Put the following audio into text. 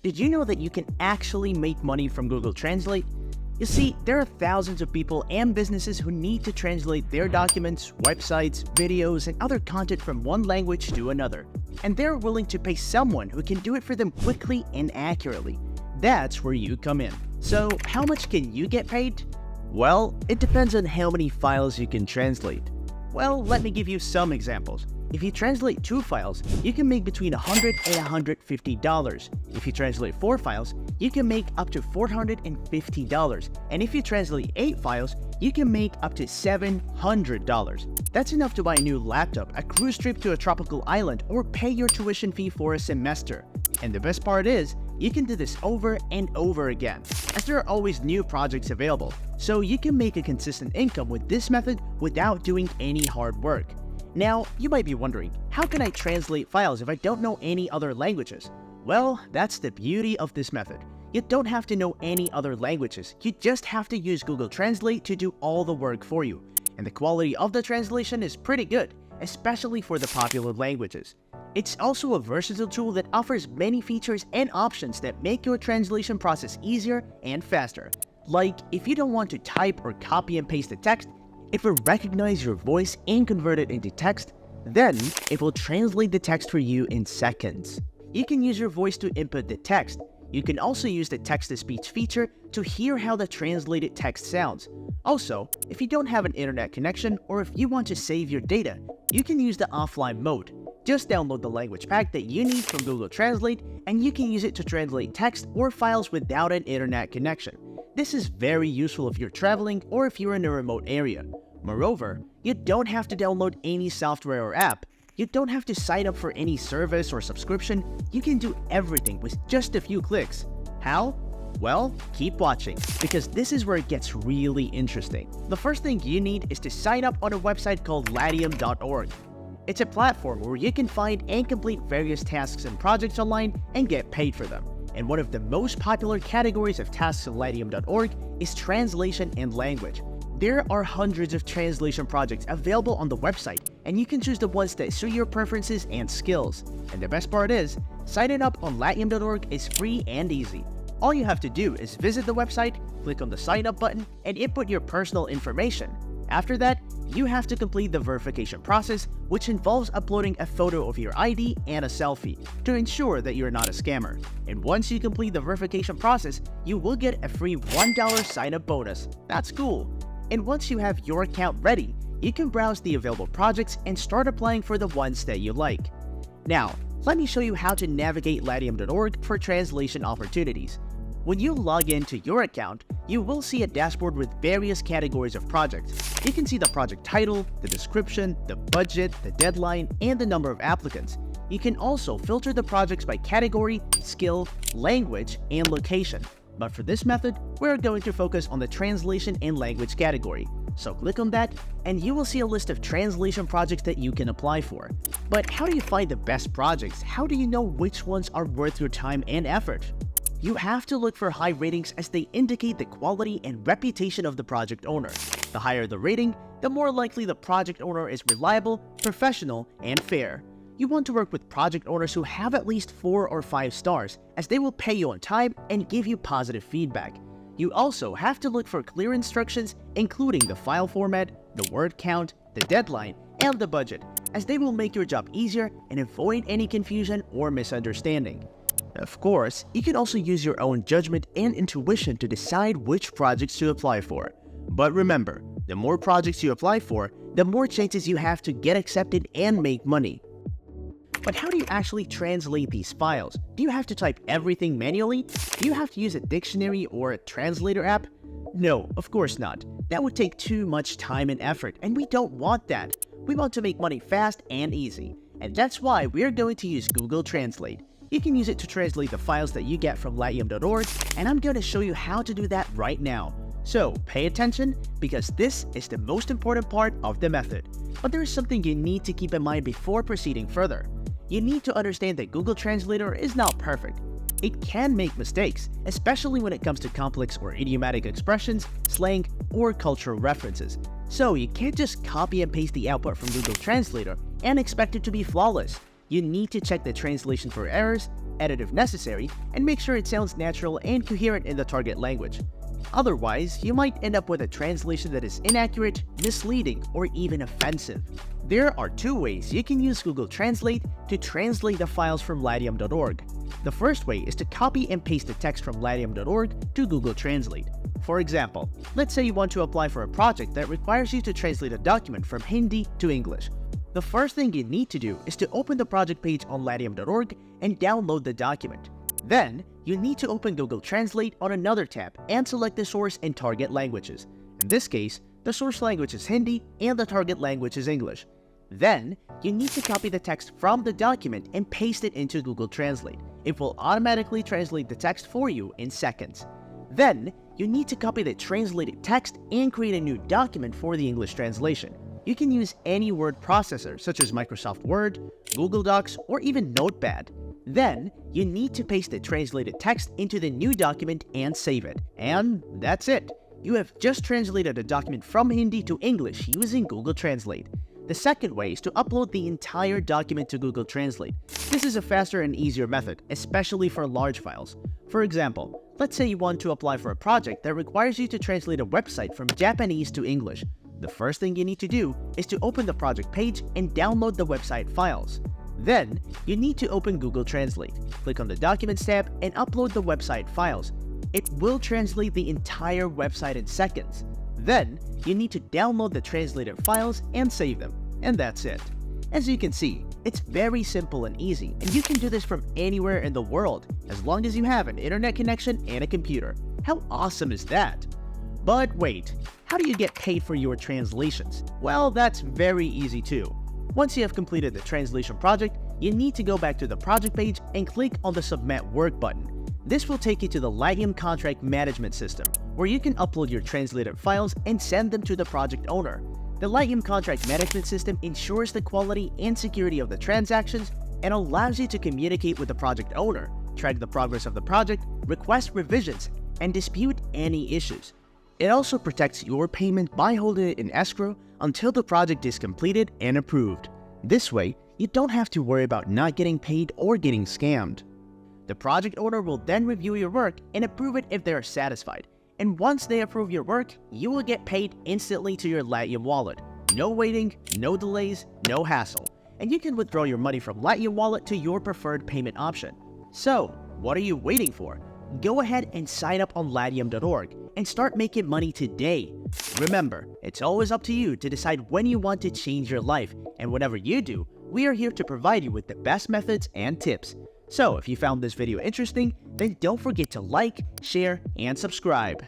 Did you know that you can actually make money from Google Translate? You see, there are thousands of people and businesses who need to translate their documents, websites, videos, and other content from one language to another. And they're willing to pay someone who can do it for them quickly and accurately. That's where you come in. So, how much can you get paid? Well, it depends on how many files you can translate. Well, let me give you some examples. If you translate 2 files, you can make between $100 and $150. If you translate 4 files, you can make up to $450. And if you translate 8 files, you can make up to $700. That's enough to buy a new laptop, a cruise trip to a tropical island, or pay your tuition fee for a semester. And the best part is, you can do this over and over again, as there are always new projects available. So you can make a consistent income with this method without doing any hard work. Now, you might be wondering, how can I translate files if I don't know any other languages? Well, that's the beauty of this method. You don't have to know any other languages, you just have to use Google Translate to do all the work for you. And the quality of the translation is pretty good, especially for the popular languages. It's also a versatile tool that offers many features and options that make your translation process easier and faster. Like, if you don't want to type or copy and paste the text, it will recognize your voice and convert it into text, then it will translate the text for you in seconds. You can use your voice to input the text. You can also use the text-to-speech feature to hear how the translated text sounds. Also, if you don't have an internet connection or if you want to save your data, you can use the offline mode. Just download the language pack that you need from Google Translate and you can use it to translate text or files without an internet connection. This is very useful if you're traveling or if you're in a remote area. Moreover, you don't have to download any software or app. You don't have to sign up for any service or subscription. You can do everything with just a few clicks. How? Well, keep watching, because this is where it gets really interesting. The first thing you need is to sign up on a website called Latium.org. It's a platform where you can find and complete various tasks and projects online and get paid for them. And one of the most popular categories of tasks on Latium.org is translation and language. There are hundreds of translation projects available on the website, and you can choose the ones that suit your preferences and skills. And the best part is, signing up on Latium.org is free and easy. All you have to do is visit the website, click on the sign up button, and input your personal information. After that, you have to complete the verification process, which involves uploading a photo of your ID and a selfie to ensure that you're not a scammer. And once you complete the verification process, you will get a free $1 sign-up bonus. That's cool. And once you have your account ready, you can browse the available projects and start applying for the ones that you like. Now, let me show you how to navigate Latium.org for translation opportunities. When you log into your account, you will see a dashboard with various categories of projects. You can see the project title, the description, the budget, the deadline, and the number of applicants. You can also filter the projects by category, skill, language, and location. But for this method, we're going to focus on the translation and language category. So click on that, and you will see a list of translation projects that you can apply for. But how do you find the best projects? How do you know which ones are worth your time and effort? You have to look for high ratings, as they indicate the quality and reputation of the project owner. The higher the rating, the more likely the project owner is reliable, professional, and fair. You want to work with project owners who have at least 4 or 5 stars, as they will pay you on time and give you positive feedback. You also have to look for clear instructions, including the file format, the word count, the deadline, and the budget, as they will make your job easier and avoid any confusion or misunderstanding. Of course, you can also use your own judgment and intuition to decide which projects to apply for. But remember, the more projects you apply for, the more chances you have to get accepted and make money. But how do you actually translate these files? Do you have to type everything manually? Do you have to use a dictionary or a translator app? No, of course not. That would take too much time and effort, and we don't want that. We want to make money fast and easy. And that's why we're going to use Google Translate. You can use it to translate the files that you get from Latium.org, and I'm going to show you how to do that right now. So pay attention, because this is the most important part of the method. But there is something you need to keep in mind before proceeding further. You need to understand that Google Translator is not perfect. It can make mistakes, especially when it comes to complex or idiomatic expressions, slang, or cultural references. So you can't just copy and paste the output from Google Translator and expect it to be flawless. You need to check the translation for errors, edit if necessary, and make sure it sounds natural and coherent in the target language. Otherwise, you might end up with a translation that is inaccurate, misleading, or even offensive. There are two ways you can use Google Translate to translate the files from Latium.org. The first way is to copy and paste the text from Latium.org to Google Translate. For example, let's say you want to apply for a project that requires you to translate a document from Hindi to English. The first thing you need to do is to open the project page on Latium.org and download the document. Then, you need to open Google Translate on another tab and select the source and target languages. In this case, the source language is Hindi and the target language is English. Then, you need to copy the text from the document and paste it into Google Translate. It will automatically translate the text for you in seconds. Then, you need to copy the translated text and create a new document for the English translation. You can use any word processor such as Microsoft Word, Google Docs, or even Notepad. Then, you need to paste the translated text into the new document and save it. And that's it. You have just translated a document from Hindi to English using Google Translate. The second way is to upload the entire document to Google Translate. This is a faster and easier method, especially for large files. For example, let's say you want to apply for a project that requires you to translate a website from Japanese to English. The first thing you need to do is to open the project page and download the website files. Then, you need to open Google Translate. Click on the Documents tab and upload the website files. It will translate the entire website in seconds. Then, you need to download the translated files and save them. And that's it. As you can see, it's very simple and easy, and you can do this from anywhere in the world, as long as you have an internet connection and a computer. How awesome is that? But wait, how do you get paid for your translations? Well, that's very easy too. Once you have completed the translation project, you need to go back to the project page and click on the Submit Work button. This will take you to the Latium Contract Management System, where you can upload your translated files and send them to the project owner. The Latium Contract Management System ensures the quality and security of the transactions and allows you to communicate with the project owner, track the progress of the project, request revisions, and dispute any issues. It also protects your payment by holding it in escrow until the project is completed and approved. This way, you don't have to worry about not getting paid or getting scammed. The project owner will then review your work and approve it if they are satisfied. And once they approve your work, you will get paid instantly to your Latium wallet. No waiting, no delays, no hassle. And you can withdraw your money from Latium wallet to your preferred payment option. So, what are you waiting for? Go ahead and sign up on Latium.org and start making money today. Remember, it's always up to you to decide when you want to change your life. And whatever you do, we are here to provide you with the best methods and tips. So if you found this video interesting, then don't forget to like, share, and subscribe.